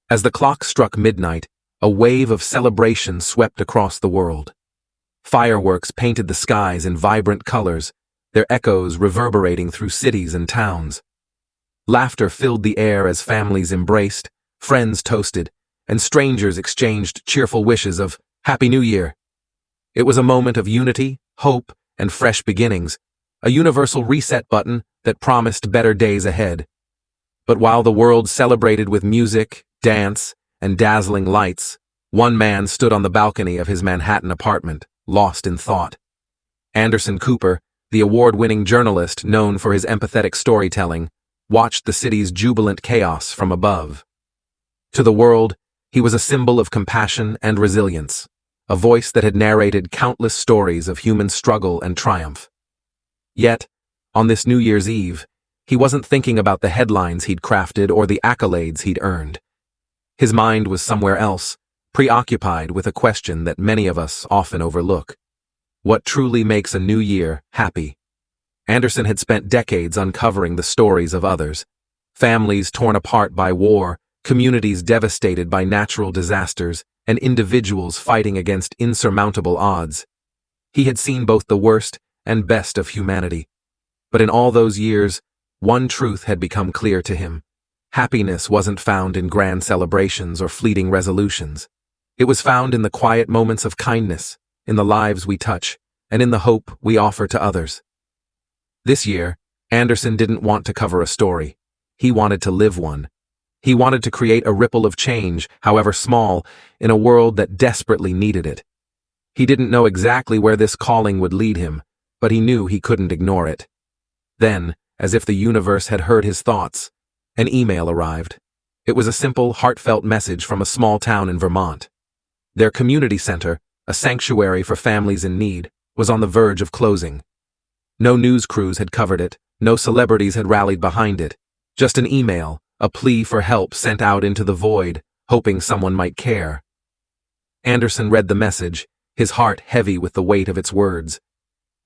As the clock struck midnight, a wave of celebration swept across the world. Fireworks painted the skies in vibrant colors, their echoes reverberating through cities and towns. Laughter filled the air as families embraced, friends toasted, and strangers exchanged cheerful wishes of Happy New Year. It was a moment of unity, hope, and fresh beginnings, a universal reset button that promised better days ahead. But while the world celebrated with music, dance, and dazzling lights, one man stood on the balcony of his Manhattan apartment, lost in thought. Anderson Cooper, the award-winning journalist known for his empathetic storytelling, watched the city's jubilant chaos from above. To the world, he was a symbol of compassion and resilience, a voice that had narrated countless stories of human struggle and triumph. Yet, on this New Year's Eve, he wasn't thinking about the headlines he'd crafted or the accolades he'd earned. His mind was somewhere else, preoccupied with a question that many of us often overlook. What truly makes a new year happy? Anderson had spent decades uncovering the stories of others. Families torn apart by war, communities devastated by natural disasters, and individuals fighting against insurmountable odds. He had seen both the worst and best of humanity. But in all those years, one truth had become clear to him. Happiness wasn't found in grand celebrations or fleeting resolutions. It was found in the quiet moments of kindness, in the lives we touch, and in the hope we offer to others. This year, Anderson didn't want to cover a story. He wanted to live one. He wanted to create a ripple of change, however small, in a world that desperately needed it. He didn't know exactly where this calling would lead him, but he knew he couldn't ignore it. Then, as if the universe had heard his thoughts, an email arrived. It was a simple, heartfelt message from a small town in Vermont. Their community center, a sanctuary for families in need, was on the verge of closing. No news crews had covered it, no celebrities had rallied behind it. Just an email, a plea for help sent out into the void, hoping someone might care. Anderson read the message, his heart heavy with the weight of its words.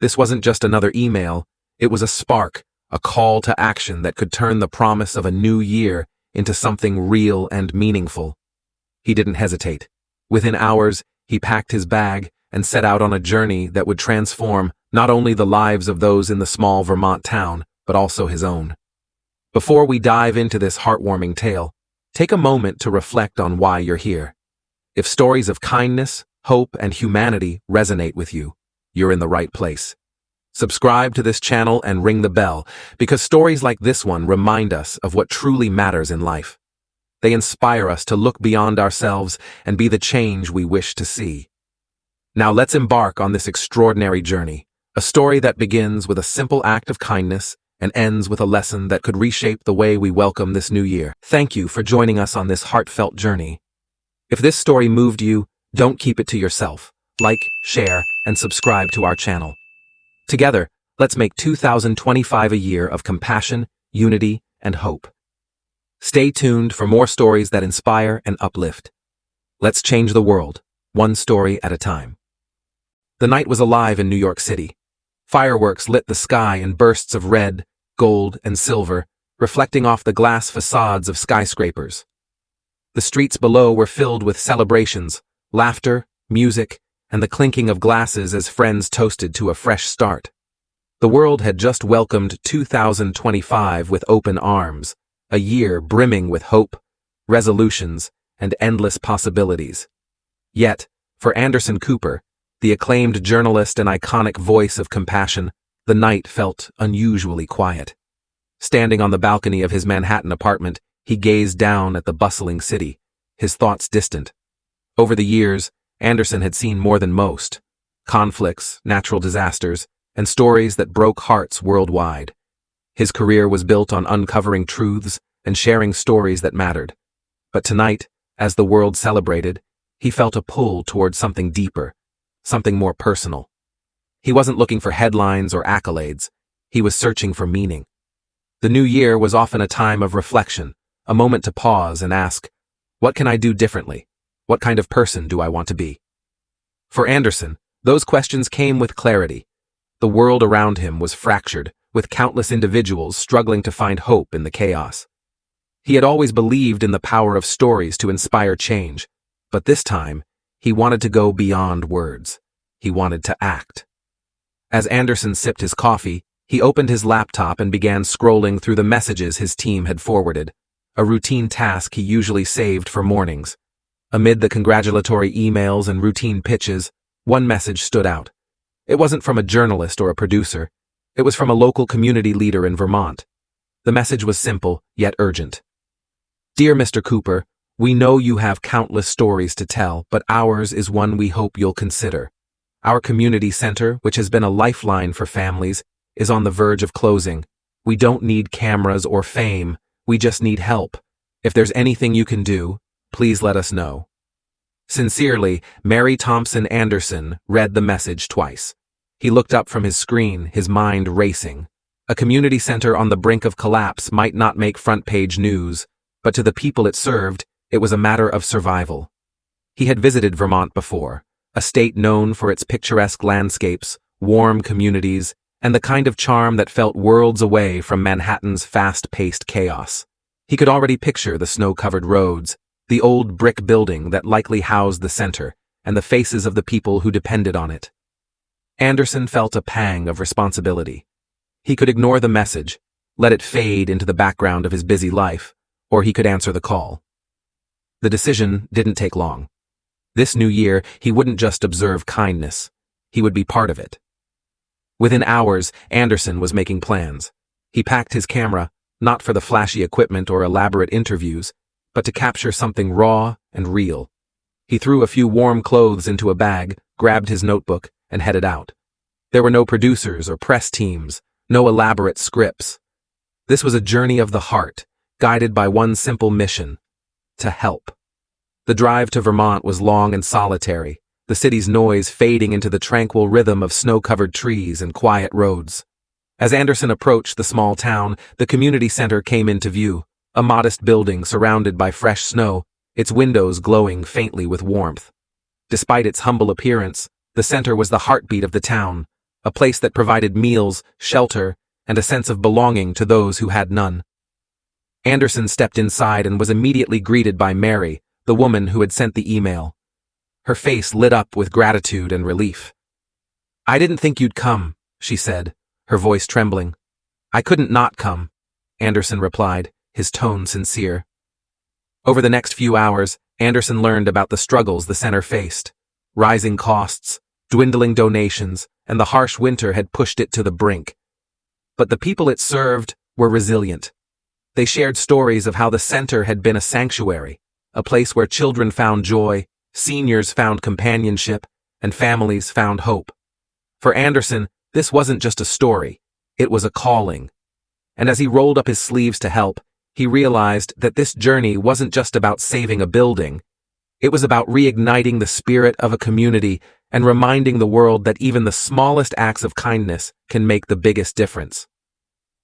This wasn't just another email, it was a spark, a call to action that could turn the promise of a new year into something real and meaningful. He didn't hesitate. Within hours, he packed his bag and set out on a journey that would transform not only the lives of those in the small Vermont town, but also his own. Before we dive into this heartwarming tale, take a moment to reflect on why you're here. If stories of kindness, hope, and humanity resonate with you, you're in the right place. Subscribe to this channel and ring the bell, because stories like this one remind us of what truly matters in life. They inspire us to look beyond ourselves and be the change we wish to see. Now let's embark on this extraordinary journey, a story that begins with a simple act of kindness and ends with a lesson that could reshape the way we welcome this new year. Thank you for joining us on this heartfelt journey. If this story moved you, don't keep it to yourself. Like, share, and subscribe to our channel. Together, let's make 2025 a year of compassion, unity, and hope. Stay tuned for more stories that inspire and uplift. Let's change the world, one story at a time. The night was alive in New York City. Fireworks lit the sky in bursts of red, gold, and silver, reflecting off the glass facades of skyscrapers. The streets below were filled with celebrations, laughter, music, and the clinking of glasses as friends toasted to a fresh start. The world had just welcomed 2025 with open arms, a year brimming with hope, resolutions, and endless possibilities. Yet, for Anderson Cooper, the acclaimed journalist and iconic voice of compassion, the night felt unusually quiet. Standing on the balcony of his Manhattan apartment, he gazed down at the bustling city, his thoughts distant. Over the years, Anderson had seen more than most: conflicts, natural disasters, and stories that broke hearts worldwide. His career was built on uncovering truths and sharing stories that mattered. But tonight, as the world celebrated, he felt a pull towards something deeper, something more personal. He wasn't looking for headlines or accolades. He was searching for meaning. The new year was often a time of reflection, a moment to pause and ask, what can I do differently? What kind of person do I want to be? For Anderson, those questions came with clarity. The world around him was fractured, with countless individuals struggling to find hope in the chaos. He had always believed in the power of stories to inspire change, but this time, he wanted to go beyond words. He wanted to act. As Anderson sipped his coffee, he opened his laptop and began scrolling through the messages his team had forwarded, a routine task he usually saved for mornings. Amid the congratulatory emails and routine pitches, one message stood out. It wasn't from a journalist or a producer. It was from a local community leader in Vermont. The message was simple, yet urgent. Dear Mr. Cooper, we know you have countless stories to tell, but ours is one we hope you'll consider. Our community center, which has been a lifeline for families, is on the verge of closing. We don't need cameras or fame, we just need help. If there's anything you can do, please let us know. Sincerely, Mary Thompson Anderson read the message twice. He looked up from his screen, his mind racing. A community center on the brink of collapse might not make front-page news, but to the people it served, it was a matter of survival. He had visited Vermont before, a state known for its picturesque landscapes, warm communities, and the kind of charm that felt worlds away from Manhattan's fast-paced chaos. He could already picture the snow-covered roads, the old brick building that likely housed the center, and the faces of the people who depended on it. Anderson felt a pang of responsibility. He could ignore the message, let it fade into the background of his busy life, or he could answer the call. The decision didn't take long. This new year, he wouldn't just observe kindness. He would be part of it. Within hours, Anderson was making plans. He packed his camera, not for the flashy equipment or elaborate interviews, but to capture something raw and real. He threw a few warm clothes into a bag, grabbed his notebook, and headed out. There were no producers or press teams, no elaborate scripts. This was a journey of the heart, guided by one simple mission: to help. The drive to Vermont was long and solitary, the city's noise fading into the tranquil rhythm of snow-covered trees and quiet roads. As Anderson approached the small town, the community center came into view, a modest building surrounded by fresh snow, its windows glowing faintly with warmth. Despite its humble appearance, the center was the heartbeat of the town, a place that provided meals, shelter, and a sense of belonging to those who had none. Anderson stepped inside and was immediately greeted by Mary, the woman who had sent the email. Her face lit up with gratitude and relief. "I didn't think you'd come," she said, her voice trembling. "I couldn't not come," Anderson replied, his tone sincere. Over the next few hours, Anderson learned about the struggles the center faced. Rising costs, dwindling donations, and the harsh winter had pushed it to the brink. But the people it served were resilient. They shared stories of how the center had been a sanctuary, a place where children found joy, seniors found companionship, and families found hope. For Anderson, this wasn't just a story, it was a calling. And as he rolled up his sleeves to help, he realized that this journey wasn't just about saving a building. It was about reigniting the spirit of a community and reminding the world that even the smallest acts of kindness can make the biggest difference.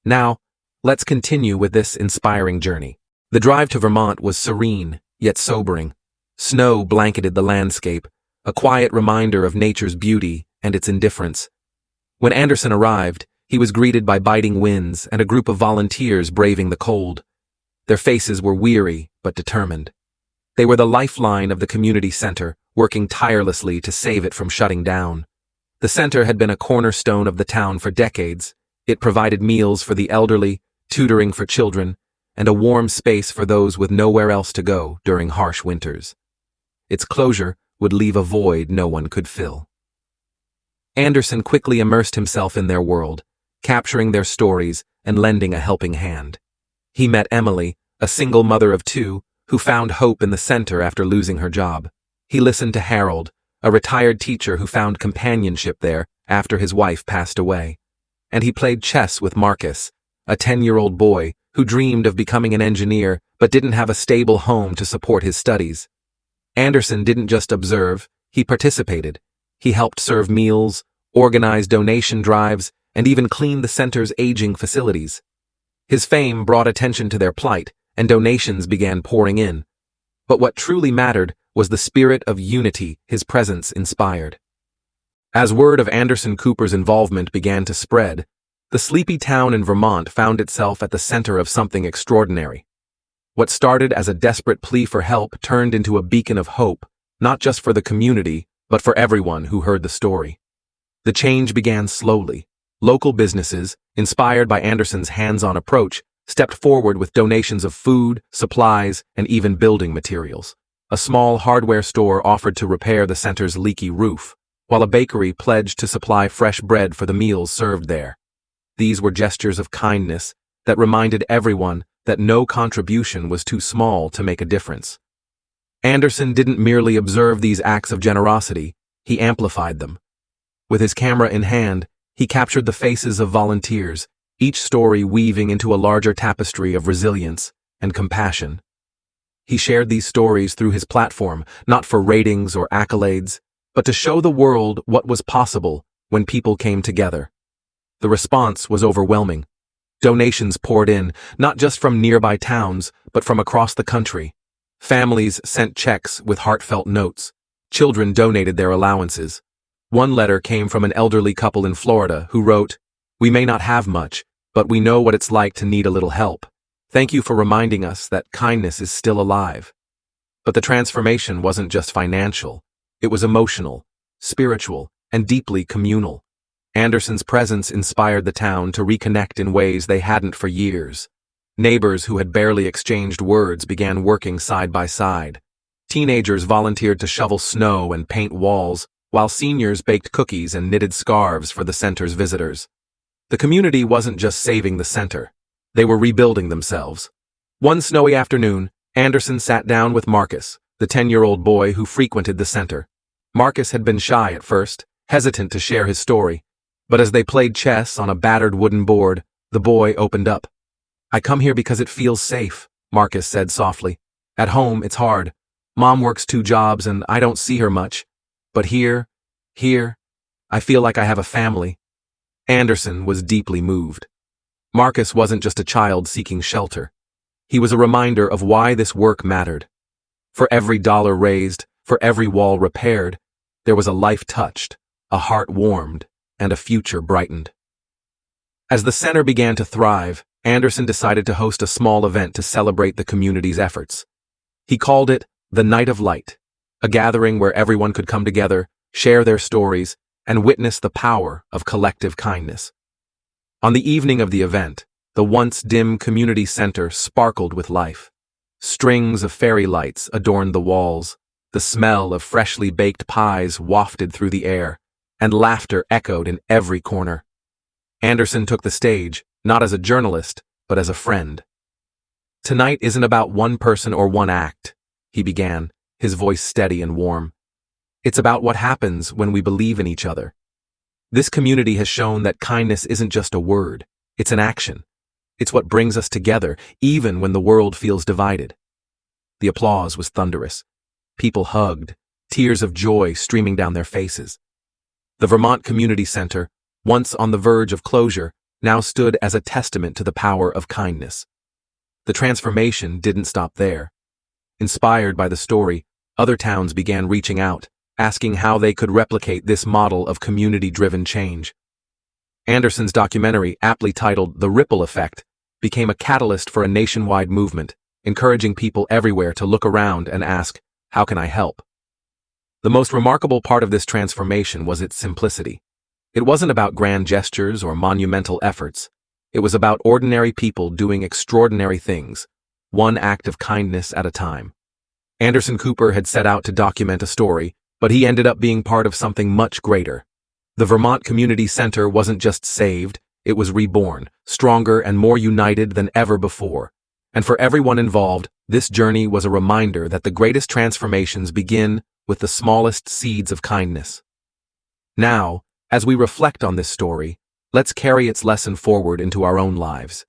Now, let's continue with this inspiring journey. The drive to Vermont was serene, yet sobering. Snow blanketed the landscape, a quiet reminder of nature's beauty and its indifference. When Anderson arrived, he was greeted by biting winds and a group of volunteers braving the cold. Their faces were weary but determined. They were the lifeline of the community center, working tirelessly to save it from shutting down. The center had been a cornerstone of the town for decades. It provided meals for the elderly, tutoring for children, and a warm space for those with nowhere else to go during harsh winters. Its closure would leave a void no one could fill. Anderson quickly immersed himself in their world, capturing their stories and lending a helping hand. He met Emily, a single mother of two, who found hope in the center after losing her job. He listened to Harold, a retired teacher who found companionship there after his wife passed away. And he played chess with Marcus, a 10-year-old boy who dreamed of becoming an engineer but didn't have a stable home to support his studies. Anderson didn't just observe, he participated. He helped serve meals, organize donation drives, and even clean the center's aging facilities. His fame brought attention to their plight, and donations began pouring in. But what truly mattered was the spirit of unity his presence inspired. As word of Anderson Cooper's involvement began to spread, the sleepy town in Vermont found itself at the center of something extraordinary. What started as a desperate plea for help turned into a beacon of hope, not just for the community, but for everyone who heard the story. The change began slowly. Local businesses, inspired by Anderson's hands-on approach, stepped forward with donations of food, supplies, and even building materials. A small hardware store offered to repair the center's leaky roof, while a bakery pledged to supply fresh bread for the meals served there. These were gestures of kindness that reminded everyone that no contribution was too small to make a difference. Anderson didn't merely observe these acts of generosity, he amplified them. With his camera in hand, he captured the faces of volunteers, each story weaving into a larger tapestry of resilience and compassion. He shared these stories through his platform, not for ratings or accolades, but to show the world what was possible when people came together. The response was overwhelming. Donations poured in, not just from nearby towns, but from across the country. Families sent checks with heartfelt notes. Children donated their allowances. One letter came from an elderly couple in Florida who wrote, "We may not have much, but we know what it's like to need a little help. Thank you for reminding us that kindness is still alive." But the transformation wasn't just financial. It was emotional, spiritual, and deeply communal. Anderson's presence inspired the town to reconnect in ways they hadn't for years. Neighbors who had barely exchanged words began working side by side. Teenagers volunteered to shovel snow and paint walls, while seniors baked cookies and knitted scarves for the center's visitors. The community wasn't just saving the center. They were rebuilding themselves. One snowy afternoon, Anderson sat down with Marcus, the 10-year-old boy who frequented the center. Marcus had been shy at first, hesitant to share his story. But as they played chess on a battered wooden board, the boy opened up. "I come here because it feels safe," Marcus said softly. "At home, it's hard. Mom works 2 jobs and I don't see her much. But here, I feel like I have a family." Anderson was deeply moved. Marcus wasn't just a child seeking shelter. He was a reminder of why this work mattered. For every dollar raised, for every wall repaired, there was a life touched, a heart warmed, and a future brightened. As the center began to thrive, Anderson decided to host a small event to celebrate the community's efforts. He called it the Night of Light, a gathering where everyone could come together, share their stories, and witness the power of collective kindness. On the evening of the event, the once dim community center sparkled with life. Strings of fairy lights adorned the walls, the smell of freshly baked pies wafted through the air, and laughter echoed in every corner. Anderson took the stage, not as a journalist, but as a friend. "Tonight isn't about one person or one act," he began, his voice steady and warm. "It's about what happens when we believe in each other. This community has shown that kindness isn't just a word, it's an action. It's what brings us together, even when the world feels divided." The applause was thunderous. People hugged, tears of joy streaming down their faces. The Vermont Community Center, once on the verge of closure, now stood as a testament to the power of kindness. The transformation didn't stop there. Inspired by the story, other towns began reaching out, asking how they could replicate this model of community-driven change. Anderson's documentary, aptly titled The Ripple Effect, became a catalyst for a nationwide movement, encouraging people everywhere to look around and ask, "How can I help?" The most remarkable part of this transformation was its simplicity. It wasn't about grand gestures or monumental efforts. It was about ordinary people doing extraordinary things, one act of kindness at a time. Anderson Cooper had set out to document a story, but he ended up being part of something much greater. The Vermont Community Center wasn't just saved, it was reborn, stronger and more united than ever before. And for everyone involved, this journey was a reminder that the greatest transformations begin with the smallest seeds of kindness. Now, as we reflect on this story, let's carry its lesson forward into our own lives.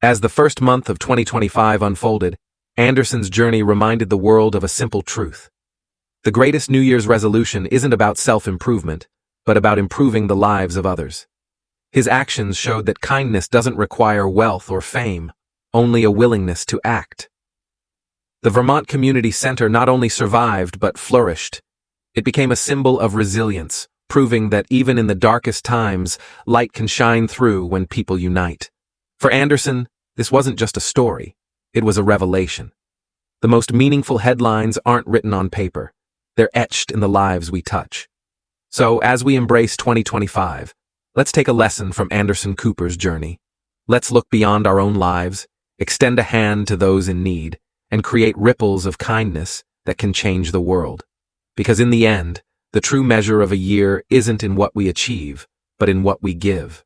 As the first month of 2025 unfolded, Anderson's journey reminded the world of a simple truth. The greatest New Year's resolution isn't about self-improvement, but about improving the lives of others. His actions showed that kindness doesn't require wealth or fame, only a willingness to act. The Vermont Community Center not only survived but flourished. It became a symbol of resilience, proving that even in the darkest times, light can shine through when people unite. For Anderson, this wasn't just a story. It was a revelation. The most meaningful headlines aren't written on paper. They're etched in the lives we touch. So, as we embrace 2025, let's take a lesson from Anderson Cooper's journey. Let's look beyond our own lives, extend a hand to those in need, and create ripples of kindness that can change the world. Because in the end, the true measure of a year isn't in what we achieve, but in what we give.